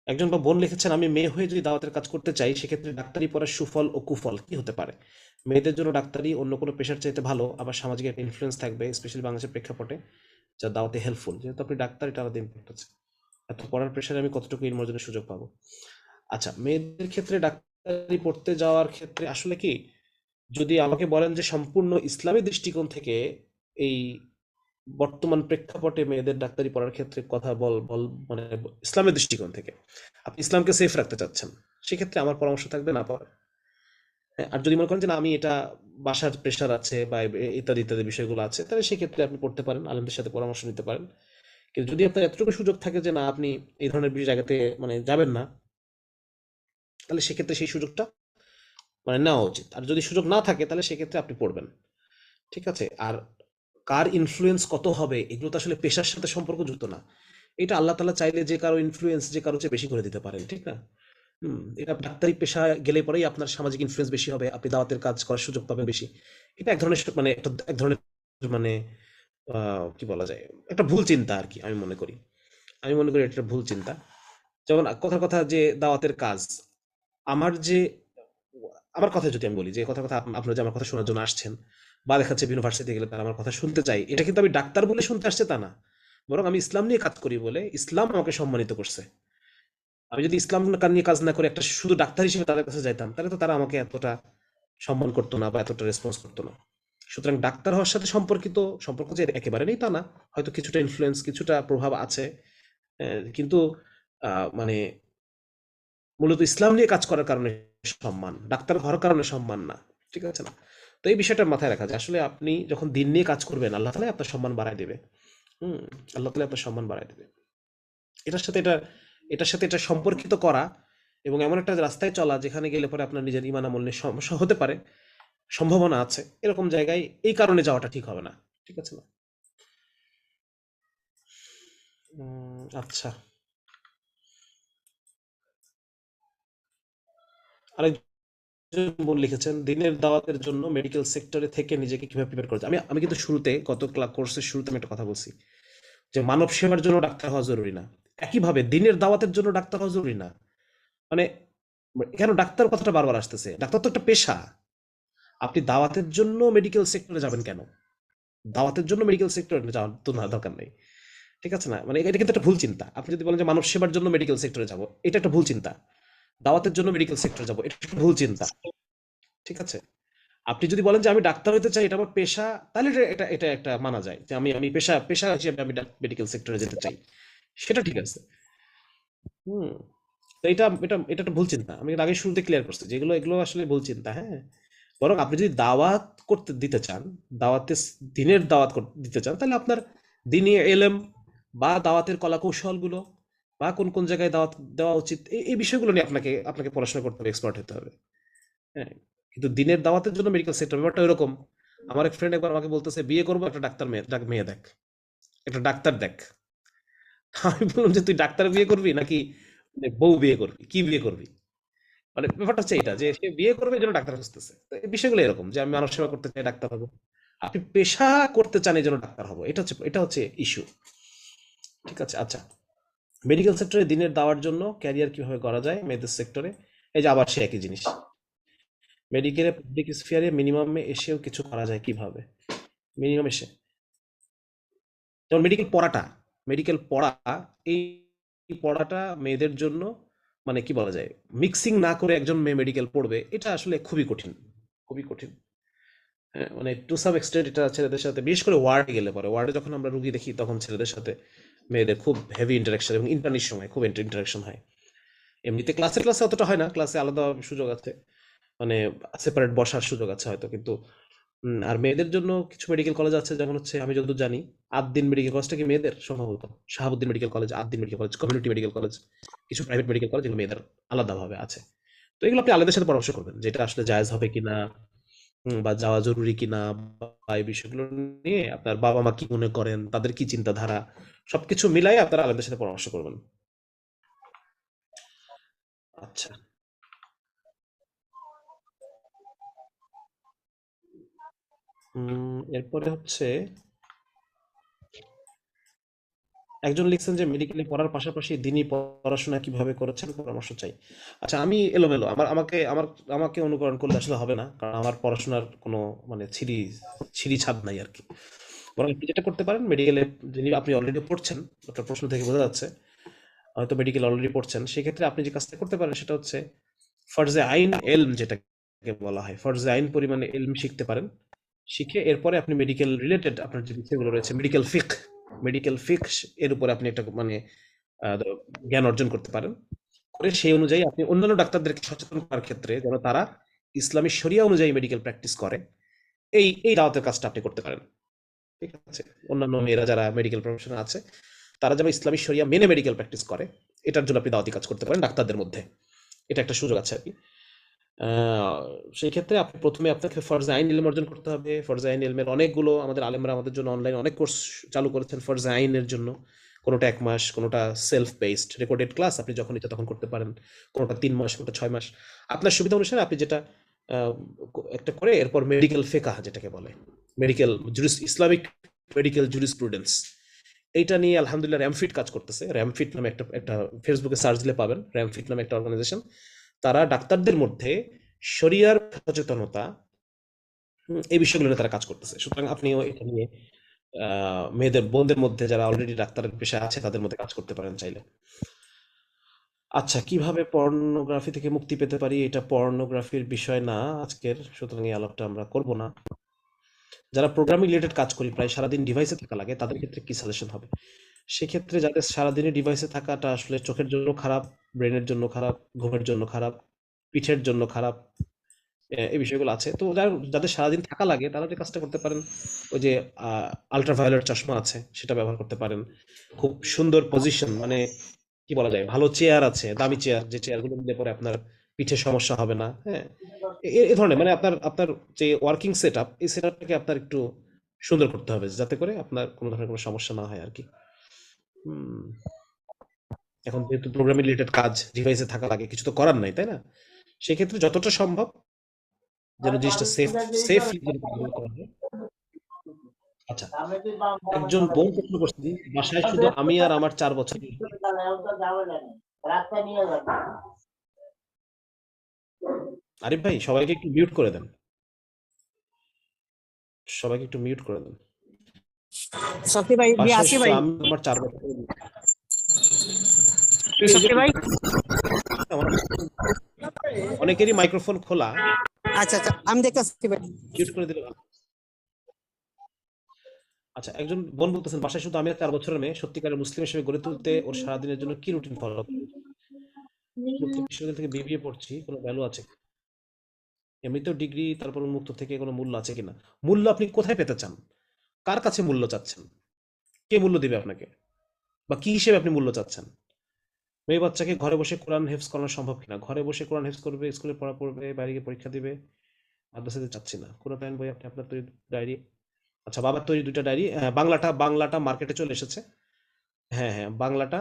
একজন বা বোন লিখেছেন, আমি মেয়ে হয়ে যদি দাওয়াতের কাজ করতে চাই সেক্ষেত্রে ডাক্তারি পড়ার সুফল ও কুফল কি হতে পারে? মেয়েদের জন্য ডাক্তারি অন্য কোনো পেশার চাইতে ভালো, আবার সামাজিক একটা ইনফ্লুয়েন্স থাকবে স্পেশালি বাংলাদেশের প্রেক্ষাপটে, যা দাওয়াতে হেল্পফুল। যেহেতু আপনি ডাক্তার, এটা আলাদা ইম্প্যাক্ট আছে। এত পড়ার প্রেশারে আমি কতটুকু ইনমোজনের সুযোগ পাবো? আচ্ছা, মেয়েদের ক্ষেত্রে ডাক্তারি পড়তে যাওয়ার ক্ষেত্রে আসলে কি, যদি আমাকে বলেন যে সম্পূর্ণ ইসলামী দৃষ্টিকোণ থেকে এই বর্তমান প্রেক্ষাপটে মেয়েদের ডাক্তারি পড়ার ক্ষেত্রে কথা বল বল মানে ইসলামের দৃষ্টিকোণ থেকে আপনি ইসলামকে সেফ রাখতে চাচ্ছেন, সেক্ষেত্রে আমার পরামর্শ থাকবে না পড়া। হ্যাঁ, আর যদি মনে করেন যে না, আমি এটা বাসার প্রেশার আছে বা ইত্যাদি ইত্যাদি বিষয়গুলো আছে, তাহলে সেক্ষেত্রে আপনি পড়তে পারেন, আলেমদের সাথে পরামর্শ নিতে পারেন। কিন্তু যদি আপনার এতটুকু সুযোগ থাকে যে না, আপনি এই ধরনের জায়গাতে যাবেন না, তাহলে সেক্ষেত্রে সেই সুযোগটা নেওয়া উচিত। আর যদি সুযোগ না থাকে তাহলে সেক্ষেত্রে আপনি পড়বেন। ঠিক আছে? আর কার ইনফ্লুয়েন্স কত হবে এগুলো তো আসলে পেশার সাথে সম্পর্কযুক্ত না। এটা আল্লাহ তাআলা চাইলে যে কারো ইনফ্লুয়েন্স যে কারো চেয়ে বেশি করে দিতে পারেন, ঠিক না? এটা ডাক্তারি পেশা গেলে পরেই আপনার সামাজিক ইনফ্লুয়েন্স বেশি হবে, আপনি দাওয়াতের কাজ করার সুযোগ পাবেন বেশি। এটা এক ধরনের এক ধরনের মানে কি বলা যায়? একটা ভুল চিন্তা আরকি, আমি মনে করি। আমি মনে করি এটা একটা ভুল চিন্তা। যেমন কথার কথা যে দাওয়াতের কাজ, আমার যে আমার কথা যদি আমি বলি যে কথার কথা, আপনারা যে আমার কথা শোনার জন্য আসছেন বা দেখা যাচ্ছে বিভিন্ন ভার্সিটিতে গেলে তারা আমার কথা শুনতে চাই, এটা কিন্তু আমি ডাক্তার বলে শুনতে আসছে তা না। বরং আমি ইসলাম নিয়ে কাজ করি বলে ইসলাম আমাকে সম্মানিত করছে। আমি যদি ইসলাম নিয়ে কাজ না করে একটা শুধু ডাক্তার হিসেবে তাদের কাছে যাইতাম, তাহলে তো তারা আমাকে এতটা সম্মান করতো না বা এতটা রেসপন্স করতো না। সুতরাং ডাক্তার হওয়ার সাথে সম্পর্ক যে একেবারে নেই তা না। হয়তো কিছুটা ইনফ্লুয়েন্স, কিছুটা প্রভাব আছে। কিন্তু মানে মূলত ইসলাম নিয়ে কাজ করার কারণে সম্মান, ডাক্তার হওয়ার কারণে সম্মান না। ঠিক আছে না? তো এই বিষয়টা মাথায় রাখা যায়। আসলে আপনি যখন দিন নিয়ে কাজ করবেন, আল্লাহ তাআলাই আপনার সম্মান বাড়ায় দেবে। হুম? আল্লাহ তাআলাই আপনার সম্মান বাড়ায় দেবে। এটার সাথে এটা এটার সাথে এটা সম্পর্কিত করা এবং এমন একটা রাস্তায় চলা যেখানে গেলে পরে আপনার নিজের ঈমান আমল নিয়ে সমস্যা হতে পারে, সম্ভাবনা আছে। এরকম জায়গায় এই কারণে যাওয়াটা ঠিক হবে না। ঠিক আছে না? আচ্ছা। আরেকজন বোন লিখেছেন, দিনের দাওয়াতের জন্য মেডিকেল সেক্টরে থেকে নিজেকে কিভাবে প্রিপেয়ার করা যায়? আমি আমি কিন্তু শুরুতে গত কোর্সের শুরুতে আমি একটা কথা বলছি যে মানব সেবার জন্য ডাক্তার হওয়া জরুরি না। একইভাবে দিনের দাওয়াতের জন্য ডাক্তার হওয়া জরুরি না। মানে কেন ডাক্তার কথাটা বারবার আসতেছে? ডাক্তার তো একটা পেশা। আপনি দাওয়াতের জন্য মেডিকেল সেক্টরে যাবেন কেন? দাওয়াতের জন্য মেডিকেল সেক্টরে যাওয়ার তো না, দরকার নেই। ঠিক আছে না? এটা কিন্তু একটা ভুল চিন্তা। আপনি যদি বলেন যে মানব সেবার জন্য মেডিকেল সেক্টরে যাব, এটা একটা ভুল চিন্তা। দাওয়াতের জন্য মেডিকেল সেক্টরে যাব, এটা একটা ভুল চিন্তা। ঠিক আছে? আপনি যদি বলেন যে আমি ডাক্তার হইতে চাই, এটা আমার পেশা, তাহলে এটা এটা একটা মানা যায় যে আমি আমি পেশা পেশা হিসেবে আমি মেডিকেল সেক্টরে যেতে চাই। সেটা ঠিক আছে। হুম। তো এটা একটা ভুল চিন্তা। আমি এর আগে শুরুতে ক্লিয়ার করছি যে এগুলো আসলে ভুল চিন্তা, হ্যাঁ? বরং আপনি যদি দাওয়াত করতে দিতে চান, দাওয়াতে দিনের দাওয়াত দিতে চান, তাহলে আপনার দিনী এলেম বা দাওয়াতের কলাকৌশলগুলো বা কোন জায়গায় দাওয়াত দেওয়া উচিত, এই বিষয়গুলো নিয়ে আপনাকে আপনাকে পড়াশোনা করতে হবে, এক্সপার্ট হতে হবে। হ্যাঁ? কিন্তু দিনের দাওয়াতের জন্য মেডিকেল সেক্টর ব্যাপারটা এরকম। আমার এক ফ্রেন্ড একবার আমাকে বলতেছে, বিয়ে করবো, একটা ডাক্তার মেয়ে দেখ, একটা ডাক্তার দেখ। আমি বললাম যে তুই ডাক্তার বিয়ে করবি নাকি বউ বিয়ে করবি, কি বিয়ে করবি? ব্যাপারটা হচ্ছে এটা যে সে বিয়ে করবে এই জন্য ডাক্তার খুঁজতেছে। তো এই বিষয়গুলো এরকম যে আমি মানব সেবা করতে চাই, ডাক্তার হবো। আপনি পেশা করতে চান এই জন্য ডাক্তার হবো, এটা হচ্ছে ইস্যু। ঠিক আছে? আচ্ছা, মেডিকেল সেক্টরে দিনের দাওয়ার জন্য ক্যারিয়ার কিভাবে করা যায় মেয়েদের সেক্টরে? এই যে আবার সে একই জিনিস, মেডিকেলে পাবলিক স্ফিয়ারে মিনিমামে এসেও কিছু করা যায় কিভাবে? মিনিমাম এসে, যেমন মেডিকেল পড়া, এই পড়াটা মেয়েদের জন্য কি বলা যায়, মিক্সিং না করে একজন মেয়ে মেডিকেল পড়বে, এটা আসলে খুবই কঠিন, খুবই কঠিন। হ্যাঁ, টু সাম এক্সটেন্ট এটা ছেলেদের সাথে, বিশেষ করে ওয়ার্ডে গেলে পরে, ওয়ার্ডে যখন আমরা রুগী দেখি তখন ছেলেদের সাথে মেয়েদের খুব হেভি ইন্টারাকশন এবং ইন্টার্নির সময় খুব ইন্টারাকশন হয়। এমনিতে ক্লাসে অতটা হয় না, ক্লাসে আলাদা সুযোগ আছে, মানে সেপারেট বসার সুযোগ আছে হয়তো, কিন্তু আর মেয়েদের জন্য কিছু মেডিকেল কলেজ আছে, যেমন হচ্ছে আমি যতদূর জানি আদ্দিন মেডিকেল কলেজটা কি মেয়েদের সম্ভবত, Shahabuddin medical college, Ad-din medical college, community medical college, কিছু প্রাইভেট মেডিকেল কলেজ যেগুলো মেয়েদের আলাদাভাবে আছে। তো এগুলো আপনি আলাদার সাথে পরামর্শ করবেন যেটা আসলে জায়েজ হবে কিনা, বা যাওয়া জরুরি কিনা, বা এই বিষয়গুলো নিয়ে আপনার বাবা মা কি মনে করেন, তাদের কি চিন্তাধারা, সবকিছু মিলাই আপনারা আলাদার সাথে পরামর্শ করবেন। আচ্ছা। এরপরে হচ্ছে একজন লিখছেন যে মেডিকেলে পড়ার পাশাপাশি দিনই পড়াশোনা কিভাবে করেছেন পরামর্শ চাই। আচ্ছা, আমি এলোমেলো, আমাকে অনুকরণ করলে আসলে হবে না, কারণ আমার পড়াশোনার কোনো মানে ছিঁড়ি ছাদ নাই আর কি। বরং আপনি যেটা করতে পারেন, মেডিকেলে যিনি আপনি অলরেডি পড়ছেন, আপনার প্রশ্ন থেকে বোঝা যাচ্ছে হয়তো মেডিকেল অলরেডি পড়ছেন, সেক্ষেত্রে আপনি যে কাজটা করতে পারেন সেটা হচ্ছে ফরজে আইন এলম যেটাকে বলা হয়, ফরজে আইন পরিমাণে এলম শিখতে পারেন। শিখে এরপরে আপনি মেডিকেল রিলেটেড আপনার যে বিষয়গুলো রয়েছে, মেডিকেল ফিক এর উপরে আপনি একটা মানে জ্ঞান অর্জন করতে পারেন। করে সেই অনুযায়ী আপনি অন্যান্য ডাক্তারদেরকে সচেতন করার ক্ষেত্রে যেন তারা ইসলামী শরিয়া অনুযায়ী মেডিকেল প্র্যাকটিস করে, এই দাওয়াতের কাজটা আপনি করতে পারেন। ঠিক আছে? অন্যান্য মেয়েরা যারা মেডিকেল প্রফেশনে আছে, তারা যেন ইসলামী শরিয়া মেনে মেডিকেল প্র্যাকটিস করে, এটার জন্য আপনি দাওয়াতি কাজ করতে পারেন ডাক্তারদের মধ্যে। এটা একটা সুযোগ আছে আরকি। আ সেই ক্ষেত্রে আপনি ১ম এ আপনাকে ফরজে আইন ইলম অর্জন করতে হবে। ফরজে আইন ইলমের অনেকগুলো আমাদের আলেমরা আমাদের জন্য অনলাইনে অনেক কোর্স চালু করেছেন ফরজে আইনের জন্য। কোনোটা ১ মাস, কোনোটা সেলফ বেসড রেকর্ডেড ক্লাস, আপনি যখন ইচ্ছা তখন করতে পারেন। কোনোটা ৩ মাস, কোনোটা ৬ মাস। আপনার সুবিধা অনুসারে আপনি যেটা আ একটা করে এরপর মেডিকেল ফিকহ যেটাকে বলে। Medical Islamic medical jurisprudence. এইটা নিয়ে আলহামদুলিল্লাহ র‍্যামফিট কাজ করতেছে। র‍্যামফিট নামে একটা ফেসবুকে সার্চ দিলে পাবেন। র‍্যামফিট নামে একটা অর্গানাইজেশন। তারা ডাক্তারদের মধ্যে শরিয়ার সচেতনতা, এই বিষয়গুলো নিয়ে তারা কাজ করতেছে। সুতরাং আপনিও এটা নিয়ে মেয়েদের বোনদের মধ্যে যারা অলরেডি ডাক্তারের পেশায় আছে তাদের মধ্যে কাজ করতে পারেন চাইলে। আচ্ছা, কিভাবে পর্নোগ্রাফি থেকে মুক্তি পেতে পারি? এটা পর্নোগ্রাফির বিষয় না আজকের, সুতরাং এই আলাপটা আমরা করব না। যারা প্রোগ্রামিং রিলেটেড কাজ করি, প্রায় সারাদিন ডিভাইসে থাকা লাগে, তাদের ক্ষেত্রে কি সাজেশন হবে? সেক্ষেত্রে যাদের সারাদিনই ডিভাইসে থাকাটা আসলে চোখের জন্য খারাপ, ব্রেনের জন্য খারাপ, ঘুমের জন্য খারাপ, পিঠের জন্য খারাপ, এই বিষয়গুলো আছে। তো যাদের সারাদিন থাকা লাগে তারা যে কাজটা করতে পারেন, ওই যে আল্ট্রাভায়োলেট চশমা আছে, সেটা ব্যবহার করতে পারেন। খুব সুন্দর পজিশন, মানে কি বলা যায়, ভালো চেয়ার আছে, দামি চেয়ার, যে চেয়ারগুলো নিলে পরে আপনার পিঠে সমস্যা হবে না। হ্যাঁ, এ ধরনের মানে আপনার আপনার যে ওয়ার্কিং সেট আপ, এই সেট আপটাকে আপনার একটু সুন্দর করতে হবে, যাতে করে আপনার কোনো ধরনের কোনো সমস্যা না হয় আর কি। হুম, এখন যেহেতু প্রোগ্রামিং রিলেটেড কাজ, ডিভাইসে থাকা লাগে, কিছু তো করার নাই, তাই না? সেক্ষেত্রে যতটা সম্ভব যেন জিনিসটা সেফলি যেন কাজগুলো করা হয়। আচ্ছা, একজন বোন প্রশ্ন করছেন, বাসায় শুধু আমি আর আমার ৪ বছরের ভাই। আরিফ ভাই, সবাইকে একটু মিউট করে দেন। সবাইকে একটু মিউট করে দেন। শক্তি ভাই দিয়ে বাসায় আসি শুধু ভাই। আমি আর আমার ৪ বছরের শক্তি ভাই, আমার অনেকেরই মাইক্রোফোন খোলা, আচ্ছা আচ্ছা আমি দেখতেছি ভাই। মিউট করে দিলে ভালো। আচ্ছা, একজন বোন বলতেছেন, বাসায় শুধু আমি আর ৪ বছরের মেয়ে, সত্যিকারের মুসলিম হিসেবে গড়ে তুলতে ওর সারাদিনের জন্য কি রুটিন ফলো করা উচিত? মুক্ত বিশ্ববিদ্যালয় থেকে বিবিএ পড়ছি, কোনো ভ্যালু আছে? এমনিতেও ডিগ্রি, তারপর উন্মুক্ত থেকে কোনো মূল্য আছে কিনা? মূল্য আপনি কোথায় পেতে চান? কার কাছে মূল্য চাচ্ছেন? কে মূল্য দিবে আপনাকে? বা কি হিসেবে আপনি মূল্য চাচ্ছেন? মেয়ে বাচ্চাকে ঘরে বসে কোরআন হেফজ করানো সম্ভব কিনা? ঘরে বসে কোরআন হেফজ করবে, স্কুলে পড়া পড়বে, বাইরে গিয়ে পরীক্ষা দিবে, মাদ্রাসাতে চাচ্ছি না। কোরআন আইন বই, আপনি আপনার তৈরি ডায়েরি। আচ্ছা, বাবার তৈরি ২টা ডায়েরি। বাংলাটা মার্কেটে চলে এসেছে। হ্যাঁ, হ্যাঁ, বাংলাটা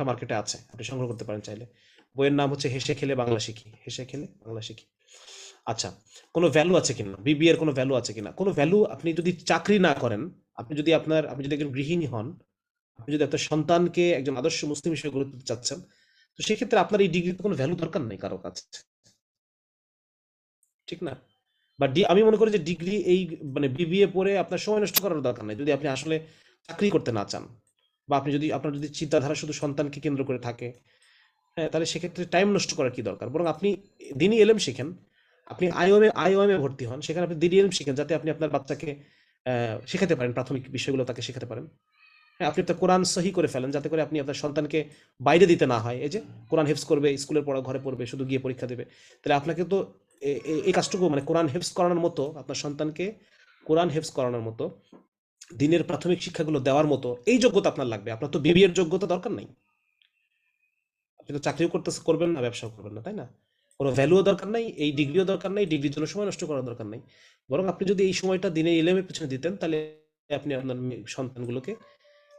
মার্কেটে আছে। আপনি সংগ্রহ করতে পারেন চাইলে। বইয়ের নাম হচ্ছে হেসে খেলে বাংলা শিখি। হেসে খেলে বাংলা শিখি। আচ্ছা, কোনো ভ্যালু আছে কিনা? বিবিএর কোনো ভ্যালু আছে কিনা? কোনো ভ্যালু, আপনি যদি চাকরি না করেন, আপনি যদি একজন গৃহিণী হন, আপনি যদি আপনার সন্তানকে একজন আদর্শ মুসলিম হিসেবে গড়ে তুলতে চাচ্ছেন, তো সেক্ষেত্রে আপনার এই ডিগ্রিতে কোনো ভ্যালু দরকার নেই কারো কাছে। ঠিক না? বা আমি মনে করি যে ডিগ্রি এই মানে বিবিএ পড়ে আপনার সময় নষ্ট করার দরকার নাই। যদি আপনি আসলে চাকরি করতে না চান, বা আপনার যদি চিন্তাধারা শুধু সন্তানকে কেন্দ্র করে থাকে, হ্যাঁ, তাহলে সেক্ষেত্রে টাইম নষ্ট করার কি দরকার? বরং আপনি দিনই এলেম শিখেন। আপনি আইওএম এ ভর্তি হন। সেখানে আপনি দিনই এলেম শিখেন, যাতে আপনি আপনার বাচ্চাকে শেখাতে পারেন, প্রাথমিক বিষয়গুলো তাকে শেখাতে পারেন। হ্যাঁ, আপনি একটা কোরআন সহি করে ফেলেন, যাতে করে আপনি আপনার সন্তানকে বাইরে দিতে না হয়। এই যে কোরআন হেফজ করবে, স্কুলের পড়া ঘরে পড়বে, শুধু গিয়ে পরীক্ষা দেবে। তাহলে আপনাকে তো এই কাজটুকু মানে কোরআন হেফজ করানোর মতো, আপনার সন্তানকে কোরআন হেফজ করানোর মতো, দিনের প্রাথমিক শিক্ষাগুলো দেওয়ার মতো এই যোগ্যতা আপনার লাগবে। আপনার তো বিবিএ এর যোগ্যতা দরকার নাই। আপনি তো চাকরিও করবেন না, ব্যবসাও করবেন না, তাই না? কোনো ভ্যালুও দরকার নাই, এই ডিগ্রিও দরকার নাই, ডিগ্রির জন্য সময় নষ্ট করার দরকার নাই। বরং আপনি যদি এই সময়টা দিনে ইলমের পেছনে দিতেন, তাহলে আপনি আপনার সন্তানগুলোকে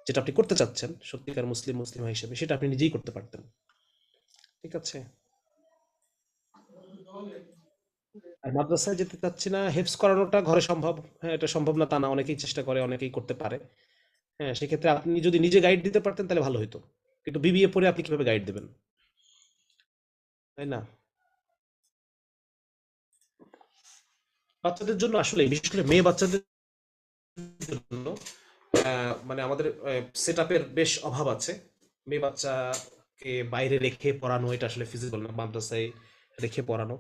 যেটা আপনি করতে চাচ্ছেন সত্যিকার মুসলিমা হিসেবে, সেটা আপনি নিজেই করতে পারতেন। ঠিক আছে? আর মাদ্রাসায় যেতে চাচ্ছি না, হেফজ করানোটা ঘরে সম্ভব। হ্যাঁ, এটা সম্ভব না তা না, অনেকেই চেষ্টা করে, অনেকেই করতে পারে। হ্যাঁ, সেক্ষেত্রে আপনি যদি নিজে গাইড দিতে পারতেন তাহলে ভালো হতো। কিন্তু বিবিএ পড়ে আপনি কিভাবে গাইড দেবেন? তাই না? বাচ্চাদের জন্য আসলে বিশেষ করে মেয়ে বাচ্চাদের জন্য মানে আমাদের সেট আপের বেশ অভাব আছে। মেয়ে বাচ্চাকে বাইরে রেখে পড়ানো এটা আসলে ফিজিবল না, মাদ্রাসায় রেখে পড়ানো।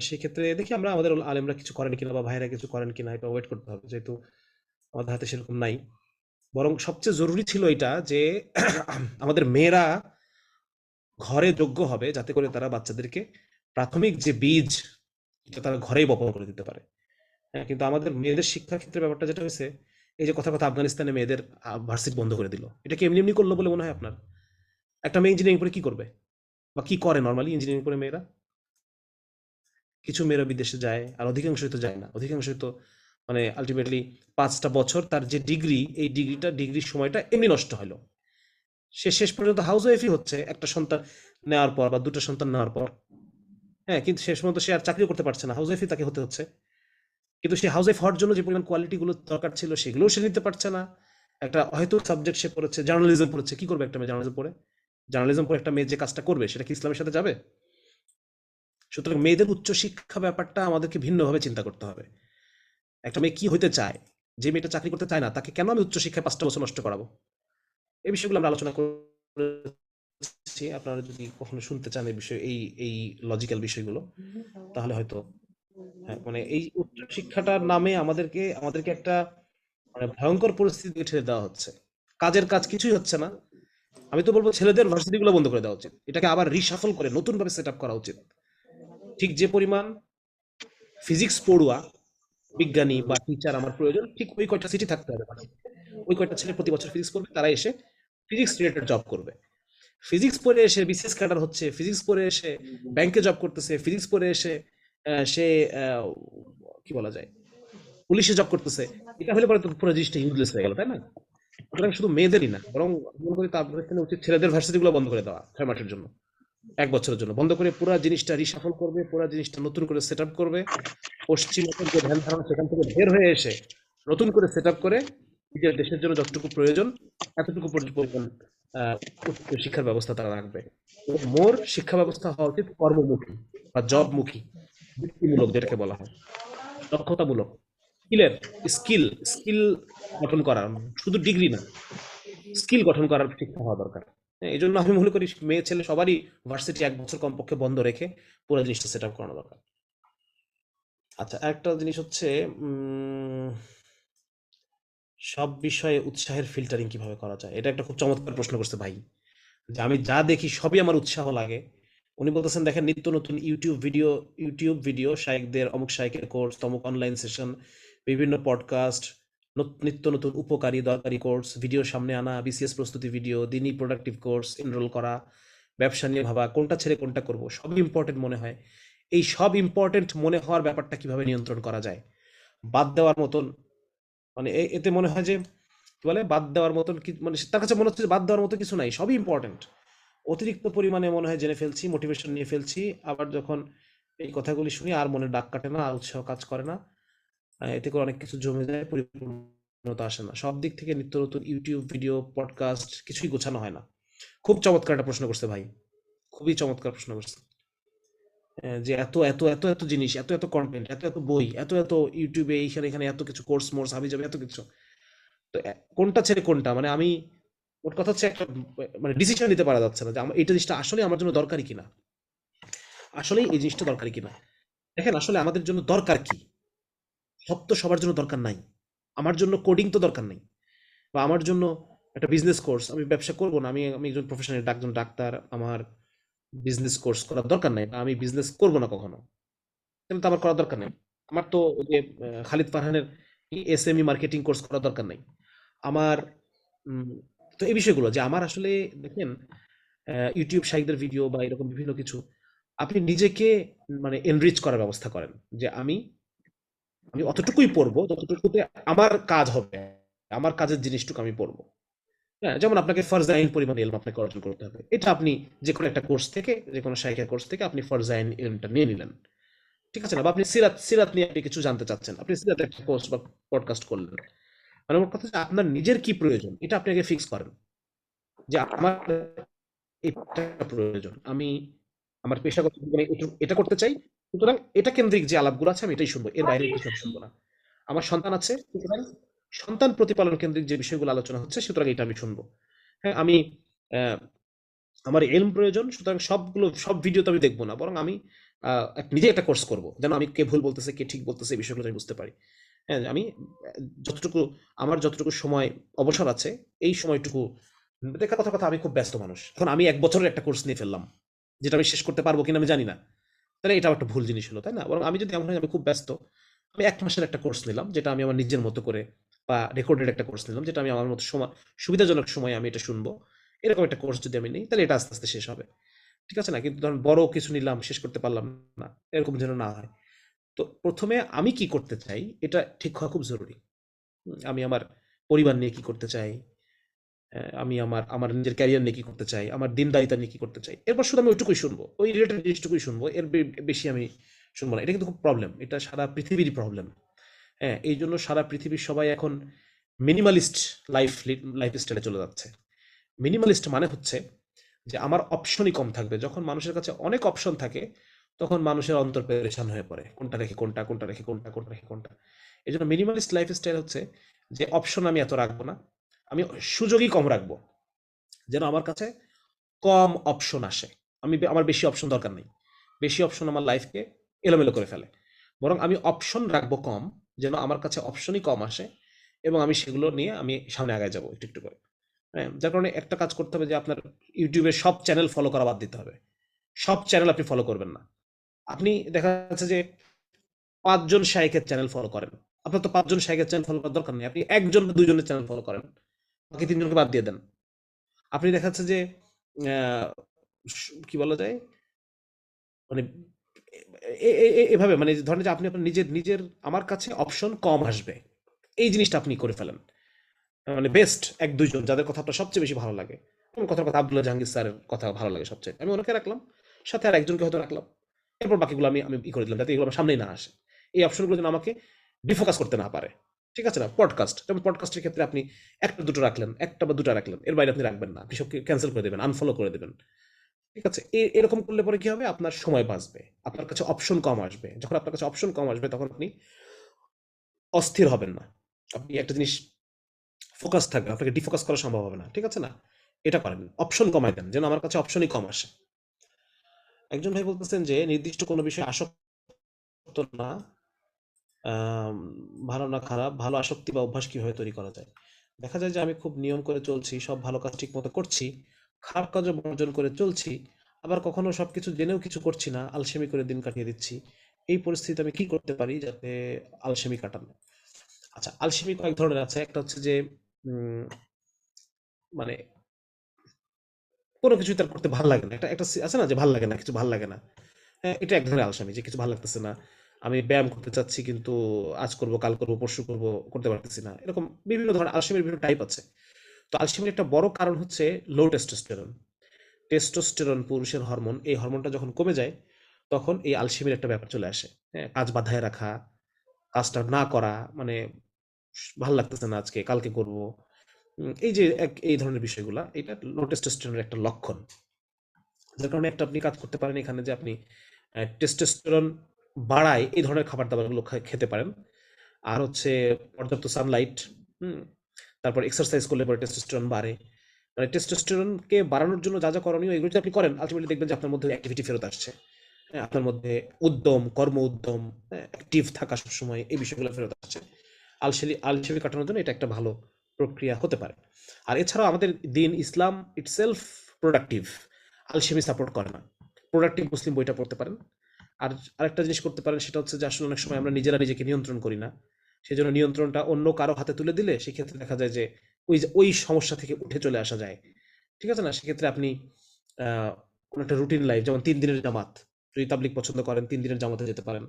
সেক্ষেত্রে দেখি আমরা আমাদের আলেমরা কিছু করেন কিনা বা ভাইরা কিছু করেন কিনা, এটা ওয়েট করতে হবে, যেহেতু আমাদের হাতে সেরকম নাই। বরং সবচেয়ে জরুরি ছিল এটা যে আমাদের মেয়েরা ঘরে যোগ্য হবে যাতে করে তারা বাচ্চাদেরকে প্রাথমিক যে বীজ এটা তারা ঘরেই বপন করে দিতে পারে। হ্যাঁ, কিন্তু আমাদের মেয়েদের শিক্ষার ক্ষেত্রে ব্যাপারটা যেটা হয়েছে, এই যে কথা কথা আফগানিস্তানে মেয়েদের ভার্সিটি বন্ধ করে দিল, এটা কি এমনি এমনি করলো বলে মনে হয় আপনার? একটা মেয়ে ইঞ্জিনিয়ারিং পড়ে কি করবে বা কি করে নর্মালি ইঞ্জিনিয়ারিং পড়ে মেয়েরা? কিছু মেয়েরা বিদেশে যায়, আর অধিকাংশই তো যায় না, অধিকাংশই তো মানে আলটিমেটলি 5টা বছর তার যে ডিগ্রি, এই ডিগ্রির সময়টা এমনি নষ্ট হলো। সে শেষ পর্যন্ত হাউস ওয়াইফই হচ্ছে একটা সন্তান নেওয়ার পর বা দুটো সন্তান নেওয়ার পর। হ্যাঁ, কিন্তু শেষ পর্যন্ত সে আর চাকরিও করতে পারছে না, হাউস ওয়াইফই তাকে হতে হচ্ছে। কিন্তু সে হাউস ওয়াইফ হওয়ার জন্য যে পরিমাণ কোয়ালিটি গুলো দরকার ছিল সেগুলোও সে নিতে পারছে না। একটা হয়তো সাবজেক্ট সে পড়েছে, জার্নালিজম পড়েছে, কি করবে একটা মেয়ে জার্নালিজম পড়ে? জার্নালিজম পড়ে একটা মেয়ে যে কাজটা করবে সেটা কি ইসলামের সাথে যাবে? সুতরাং মেয়েদের উচ্চশিক্ষা ব্যাপারটা আমাদেরকে ভিন্নভাবে চিন্তা করতে হবে। একটা মেয়ে কি হইতে চায়, যে মেয়েটা চাকরি করতে চায় না তাকে কেন আমি উচ্চশিক্ষায় 5টা বছর নষ্ট করাবো? এই বিষয়গুলো আমরা আলোচনা করেছি। আপনারা যদি কখনো শুনতে চান এই বিষয়ে, এই লজিক্যাল বিষয়গুলো, তাহলে হয়তো হ্যাঁ, মানে এই উচ্চশিক্ষাটার নামে আমাদেরকে একটা মানে ভয়ঙ্কর পরিস্থিতিতে ঠেলে দেওয়া হচ্ছে। কাজের কাজ কিছুই হচ্ছে না। আমি তো বলবো ছেলেদের ভার্সিটি গুলো বন্ধ করে দেওয়া উচিত, এটাকে আবার রিশাফল করে নতুন ভাবে সেট আপ করা উচিত। ঠিক যে পরিমাণ ফিজিক্স পড়ুয়া, বিজ্ঞানী বা টিচার আমার প্রয়োজন, ঠিক ওই কয়টা সিটি থাকতে হবে, মানে ওই কয়টা ছেলে প্রতি বছর ফিজিক্স পড়বে, তারা এসে ফিজিক্স রিলেটেড জব করবে। ফিজিক্স পড়ে এসে বিসিএস ক্যাডার হচ্ছে, ফিজিক্স পড়ে এসে ব্যাংকে জব করতেছে, ফিজিক্স পড়ে এসে সে আহ, কি বলা যায় পুলিশে জব করতেছে। এটা হলে পরে তো পুরো জিনিসটা ইউজলেস হয়ে গেল, তাই না? সুতরাং শুধু মেয়েদেরই না, বরং মনে করি তার এখানে উচিত ছেলেদের ভার্সিটি গুলো বন্ধ করে দেওয়া 6 মাসের জন্য, 1 বছরের জন্য বন্ধ করে পুরো জিনিসটা রিসাফল করবে, পুরো জিনিসটা নতুন করে সেট আপ করবে। পশ্চিমবঙ্গের যে ধ্যান ধারণা সেখান থেকে বের হয়ে এসে নতুন করে সেট আপ করে নিজের দেশের জন্য যতটুকু প্রয়োজন এতটুকু পরিমাণ উচ্চ শিক্ষার ব্যবস্থা তারা রাখবে। এবং মোর শিক্ষা ব্যবস্থা হওয়া উচিত কর্মমুখী বা জবমুখী, বৃত্তিমূলক যেটাকে বলা হয়, দক্ষতামূলক, স্কিলের স্কিল স্কিল গঠন করা, শুধু ডিগ্রি না, স্কিল গঠন করার শিক্ষা হওয়া দরকার। হ্যাঁ, এই জন্য আমি মনে করি মেয়ে ছেলে সবারই ভার্সিটি 1 বছর কমপক্ষে বন্ধ রেখে পুরো জিনিসটা সেট আপ করানো দরকার। আচ্ছা, একটা জিনিস হচ্ছে সব বিষয়ে উৎসাহের ফিল্টারিং কিভাবে করা যায়, এটা একটা খুব চমৎকার প্রশ্ন করছে ভাই। যে আমি যা দেখি সবই আমার উৎসাহ লাগে। উনি বলতেছেন দেখেন নিত্য নতুন ইউটিউব ভিডিও শায়েকদের, অমুক শায়েকের কোর্স, তমুক অনলাইন সেশন, বিভিন্ন পডকাস্ট, নিত্য নতুন উপকারী দরকারি কোর্স ভিডিও সামনে আনা, বিসিএস প্রস্তুতি ভিডিও, দিনই প্রোডাক্টিভ কোর্স এনরোল করা, ব্যবসা নিয়ে ভাবা, কোনটা ছেড়ে কোনটা করব, সব ইম্পর্টেন্ট মনে হয়। এই সব ইম্পর্টেন্ট মনে হওয়ার ব্যাপারটা কিভাবে নিয়ন্ত্রণ করা যায়? বাদ দেওয়ার মতন, মানে এতে মনে হয় যে কি বলে বাদ দেওয়ার মতন কি, মানে তার কাছে মনে হচ্ছে যে বাদ দেওয়ার মতো কিছু নাই, সবই ইম্পর্টেন্ট। অতিরিক্ত পরিমাণে মনে হয় জেনে ফেলছি, মোটিভেশন নিয়ে ফেলছি, আবার যখন এই কথাগুলি শুনি আর মনে ডাক কাটে না, আর উৎসাহ কাজ করে না। এতে করে অনেক কিছু জমে যায়, পরিপূর্ণতা আসে না, সব দিক থেকে নিত্য নতুন ইউটিউব ভিডিও পডকাস্ট কিছুই গোছানো হয় না। খুব চমৎকার একটা প্রশ্ন করছে ভাই, খুবই চমৎকার প্রশ্ন করছে। যে এত এত এত এত জিনিস, এত এত কন্টেন্ট, এত এত বই, এত এত ইউটিউবে এইখানে এখানে এত কিছু কোর্স মোর্স হাবি যাবে এত কিছু, তো কোনটা ছেড়ে কোনটা, মানে আমি ওর কথা হচ্ছে একটা মানে ডিসিশন নিতে পারা যাচ্ছে না যে আমার এইটা জিনিসটা আসলে আমার জন্য দরকারি কিনা, আসলেই এই জিনিসটা দরকারি কিনা। দেখেন আসলে আমাদের জন্য দরকার কি, সব তো সবার জন্য দরকার নাই। আমার জন্য কোডিং তো দরকার নেই, বা আমার জন্য একটা বিজনেস কোর্স, আমি ব্যবসা করব না, আমি আমি একজন প্রফেশনাল একজন ডাক্তার, আমার বিজনেস কোর্স করার দরকার নাই, বা আমি বিজনেস করব না কখনো, তাহলে তো আমার করার দরকার নেই। আমার তো ওই যে খালিদ ফারহানের এসএমই মার্কেটিং কোর্স করার দরকার নেই আমার। উম, তো এই বিষয়গুলো যে আমার আসলে দেখেন ইউটিউব শাইকদের ভিডিও বা এরকম বিভিন্ন কিছু, আপনি নিজেকে মানে এনরিচ করার ব্যবস্থা করেন, যে আমি আমি অতটুকুই পড়বো যতটুকুতে আমার কাজ হবে, আমার কাজের জিনিসটুকু আমি পড়বো। হ্যাঁ, যেমন আপনাকে ফরজাইন পরিমাণ ইলম আপনাকে অর্জন করতে হবে, এটা আপনি যে কোনো একটা কোর্স থেকে, যে কোনো শাইখের কোর্স থেকে আপনি ফরজাইন ইলমটা নিয়ে নিলেন, ঠিক আছে না? বা আপনি সিরাত সিরাত নিয়ে আপনি কিছু জানতে চাচ্ছেন, আপনি সিরাত একটা কোর্স বা পডকাস্ট করলেন। মানে আমার কথা হচ্ছে আপনার নিজের কি প্রয়োজন এটা আপনি আগে ফিক্স করেন যে আমার এটা প্রয়োজন, আমি আমার পেশাগত জীবনে এটা করতে চাই, সুতরাং এটা কেন্দ্রিক যে আলাপগুলো আছে আমি এটাই শুনবো, এর বাইরে কিছু আমি শুনবো না। আমার সন্তান আছে, সুতরাং সন্তান প্রতিপালন কেন্দ্রিক যে বিষয়গুলো আলোচনা হচ্ছে সুতরাং এটা আমি শুনবো। হ্যাঁ, আমি আমার এলম প্রয়োজন, সুতরাং সব ভিডিও তো আমি দেখবো না, বরং আমি নিজে একটা কোর্স করব যেন আমি কে ভুল বলতেছে কে ঠিক বলতেছে এই বিষয়গুলো আমি বুঝতে পারি। হ্যাঁ, আমি যতটুকু আমার যতটুকু সময় অবসর আছে এই সময়টুকু দেখা কথা কথা আমি খুব ব্যস্ত মানুষ, এখন আমি 1 বছরের একটা কোর্স নিয়ে ফেললাম যেটা আমি শেষ করতে পারবো কিনা আমি জানি না, তাহলে এটা একটা ভুল জিনিস হলো, তাই না? বরং আমি যদি এমন হয় আমি খুব ব্যস্ত, আমি 1 মাসের একটা কোর্স নিলাম যেটা আমি আমার নিজের মতো করে, বা রেকর্ডেড একটা কোর্স নিলাম যেটা আমি আমার মতো সময় সুবিধাজনক সময়ে আমি এটা শুনবো, এরকম একটা কোর্স যদি আমি নিই তাহলে এটা আস্তে আস্তে শেষ হবে। ঠিক আছে না? কিন্তু ধরেন বড় কিছু নিলাম শেষ করতে পারলাম না, এরকম যেন না হয়। তো প্রথমে আমি কি করতে চাই এটা ঠিক হওয়া খুব জরুরি। আমি আমার পরিবার নিয়ে কি করতে চাই, আমি আমার আমার নিজের ক্যারিয়ার নিয়ে কি করতে চাই, আমার দিনদারিতা নিয়ে কি করতে চাই, এরপর শুধু আমি ওইটুকুই শুনবো, ওই রিলেটেড জিনিসটুকুই শুনবো, এর বেশি আমি শুনবো না। এটা কিন্তু খুব প্রবলেম, এটা সারা পৃথিবীরই প্রবলেম। হ্যাঁ, এই জন্য সারা পৃথিবীর সবাই এখন মিনিমালিস্ট লাইফ স্টাইলে চলে যাচ্ছে। মিনিমালিস্ট মানে হচ্ছে যে আমার অপশনই কম থাকবে। যখন মানুষের কাছে অনেক অপশন থাকে তখন মানুষের অন্তর পেরেশান হয়ে পড়ে, কোনটা রেখে কোনটা, কোনটা রেখে কোনটা, কোনটা রেখে কোনটা। এই জন্য মিনিমালিস্ট লাইফ স্টাইল হচ্ছে যে অপশন আমি এত রাখবো না, আমি সুযোগই কম রাখবো, যেন আমার কাছে কম অপশন আসে। আমার বেশি অপশন দরকার নেই, বেশি অপশন আমার লাইফকে এলোমেলো করে ফেলে, বরং আমি অপশন রাখবো কম, যেন আমার কাছে অপশনই কম আসে এবং আমি সেগুলো নিয়ে আমি সামনে আগায় যাবো একটু একটু করে। হ্যাঁ, যার কারণে একটা কাজ করতে হবে যে আপনার ইউটিউবে সব চ্যানেল ফলো করা বাদ দিতে হবে। সব চ্যানেল আপনি ফলো করবেন না। আপনি দেখা যাচ্ছে যে ৫ জন শায়েখের চ্যানেল ফলো করেন, আপনার তো ৫ জন শায়েখের চ্যানেল ফলো করার দরকার নেই, আপনি ১ জন বা ২ জনের চ্যানেল ফলো করেন, বাকি ৩ জনকে বাদ দিয়ে দেন। আপনি দেখা যাচ্ছে যে আহ, কি বলা যায়, মানে এভাবে মানে ধরেন যে আপনি আপনার নিজের নিজের আমার কাছে অপশন কম আসবে, এই জিনিসটা আপনি করে ফেলেন। মানে বেস্ট ১-২ জন যাদের কথা আপনার সবচেয়ে বেশি ভালো লাগে, আমার কথার কথা আব্দুল্লাহ জাহাঙ্গীর স্যারের কথা ভালো লাগে সবচেয়ে, আমি ওনাকে রাখলাম, সাথে আর একজনকে হয়তো রাখলাম, এরপর বাকিগুলো আমি আমি ই করে দিলাম যাতে এগুলো আমার সামনেই না আসে, এই অপশনগুলো যেন আমাকে ডিফোকাস করতে না পারে। ঠিক আছে না? পডকাস্ট, যেমন পডকাস্টের ক্ষেত্রে আপনি একটা দুটো রাখলেন, একটা বা দুটো রাখলেন, এর বাইরে আপনি রাখবেন না, আপনি সবকে ক্যান্সেল করে দেবেন, আনফলো করে দেবেন। ঠিক আছে, এরকম করলে পরে কি হবে, আপনার সময় বাঁচবে, আপনার কাছে অপশন কম আসবে, যখন আপনার কাছে অপশন কম আসবে তখন আপনি অস্থির হবেন না, আপনি একটা জিনিস ফোকাস থাকবে, আপনাকে ডিফোকাস করা সম্ভব হবে না। ঠিক আছে না? এটা করেন, অপশন কমাই দেন যেন আমার কাছে অপশনই কম আসে। একজন ভাই বলতেছেন যে নির্দিষ্ট কোনো বিষয়ে আসক্ত না, আম, ভালো না খারাপ, ভালো আসক্তি বা অভ্যাস কিভাবে তৈরি করা যায়? দেখা যায় যে আমি খুব নিয়ম করে চলছি, সব ভালো কাজ ঠিক মতো করছি, খারাপ কাজও বর্জন করে চলছি, আবার কখনো সবকিছু জেনেও কিছু করছি না, আলসেমি করে দিন কাটিয়ে দিচ্ছি। এই পরিস্থিতিতে আমি কি করতে পারি যাতে আলসেমি কাটানো? আচ্ছা, আলসেমি কয়েক ধরনের আছে, একটা হচ্ছে যে উম, মানে কোনো কিছুই তার করতে ভাল লাগে না, একটা একটা আছে না যে ভাল লাগে না, কিছু ভাল লাগে না। হ্যাঁ, এটা এক ধরনের আলসেমি, যে কিছু ভালো লাগতেছে না, আমি ব্যায়াম করতে চাচ্ছি কিন্তু আজ করব কাল করব পরশু করব, করতে পারতেছি না, এরকম বিভিন্ন ধরনের আলসেমির বিভিন্ন টাইপ আছে। তো আলসেমির একটা বড় কারণ হচ্ছে লো টেস্টোস্টেরন। টেস্টোস্টেরন পুরুষের হরমোন, এই হরমোনটা যখন কমে যায় তখন এই আলসেমির একটা ব্যাপার চলে আসে। হ্যাঁ, কাজ বাধায় রাখা, কাজটা না করা, মানে ভাল লাগতেছে না আজকে কালকে করব, এই যে এই ধরনের বিষয়গুলা, এটা লো টেস্টোস্টেরনের একটা লক্ষণ। যার কারণে একটা আপনি কাজ করতে পারেন এখানে যে আপনি টেস্টোস্টেরন বাড়ায় এই ধরনের খাবার দাবারগুলো খেতে পারেন। আর হচ্ছে পর্যাপ্ত সানলাইট, হুম, তারপর এক্সারসাইজ করলে পরে টেস্টোস্টেরন বাড়ে। মানে টেস্টোস্টেরনকে বাড়ানোর জন্য যা যা করণীয় এগুলো যদি আপনি করেন আলটিমেটলি দেখবেন যে আপনার মধ্যে অ্যাক্টিভিটি ফেরত আসছে। হ্যাঁ, আপনার মধ্যে উদ্যম, কর্ম উদ্যম, অ্যাক্টিভ থাকা সবসময়, এই বিষয়গুলো ফেরত আসছে। আলসেমি কাটানোর জন্য এটা একটা ভালো প্রক্রিয়া হতে পারে। আর এছাড়াও আমাদের দিন ইসলাম ইটসেলফ প্রোডাক্টিভ, আলসেমি সাপোর্ট করে না। প্রোডাক্টিভ মুসলিম বইটা পড়তে পারেন। আর আরেকটা জিনিস করতে পারেন, সেটা হচ্ছে যে আসলে অনেক সময় আমরা নিজেরা নিজেকে নিয়ন্ত্রণ করি না, সেই জন্য নিয়ন্ত্রণটা অন্য কারো হাতে তুলে দিলে সেক্ষেত্রে দেখা যায় যে ওই সমস্যা থেকে উঠে চলে আসা যায়। ঠিক আছে না? সেক্ষেত্রে আপনি কোনো একটা রুটিন লাইফ, যেমন ৩ দিনের জামাত, যদি তাবলিগ পছন্দ করেন ৩ দিনের জামাতে যেতে পারেন,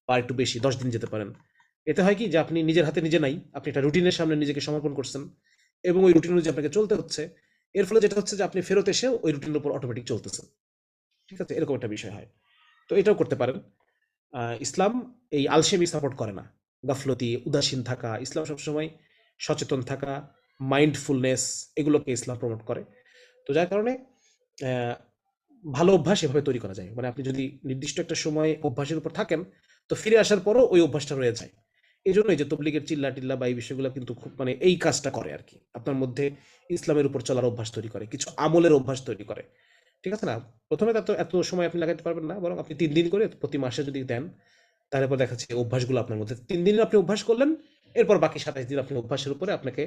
বা একটু বেশি ১০ দিন যেতে পারেন। এতে হয় কি যে আপনি নিজের হাতে নিজে নাই, আপনি একটা রুটিনের সামনে নিজেকে সমর্পণ করছেন এবং ওই রুটিন অনুযায়ী আপনাকে চলতে হচ্ছে। এর ফলে যেটা হচ্ছে যে আপনি ফেরত এসে ওই রুটিনের উপর অটোমেটিক চলতেছেন। ঠিক আছে, এরকম একটা বিষয় হয়। তো এটাও করতে পারেন। ইসলাম এই আলসেমি সাপোর্ট করে না, গাফলতি, উদাসীন থাকা, ইসলাম সবসময় সচেতন থাকা, মাইন্ডফুলনেস, এগুলোকে ইসলাম প্রমোট করে। তো যার কারণে আহ, ভালো অভ্যাস এভাবে তৈরি করা যায়। মানে আপনি যদি নির্দিষ্ট একটা সময় অভ্যাসের উপর থাকেন, তো ফিরে আসার পরও ওই অভ্যাসটা রয়ে যায়। এই জন্যই যে তবলিগের চিল্লা টিল্লা বা এই বিষয়গুলো কিন্তু খুব মানে এই কাজটা করে আর কি, আপনার মধ্যে ইসলামের উপর চলার অভ্যাস তৈরি করে, কিছু আমলের অভ্যাস তৈরি করে। ঠিক আছে না? প্রথমে তো এত এত সময় আপনি লাগাতে পারবেন না, বরং আপনি 3 দিন করে প্রতি মাসে যদি দেন, তাহলে পর দেখা যাচ্ছে এই অভ্যাসগুলো আপনার মধ্যে 3 দিন আপনি অভ্যাস করলেন, এরপর বাকি 27 দিন আপনি অভ্যাসের উপরে আপনাকে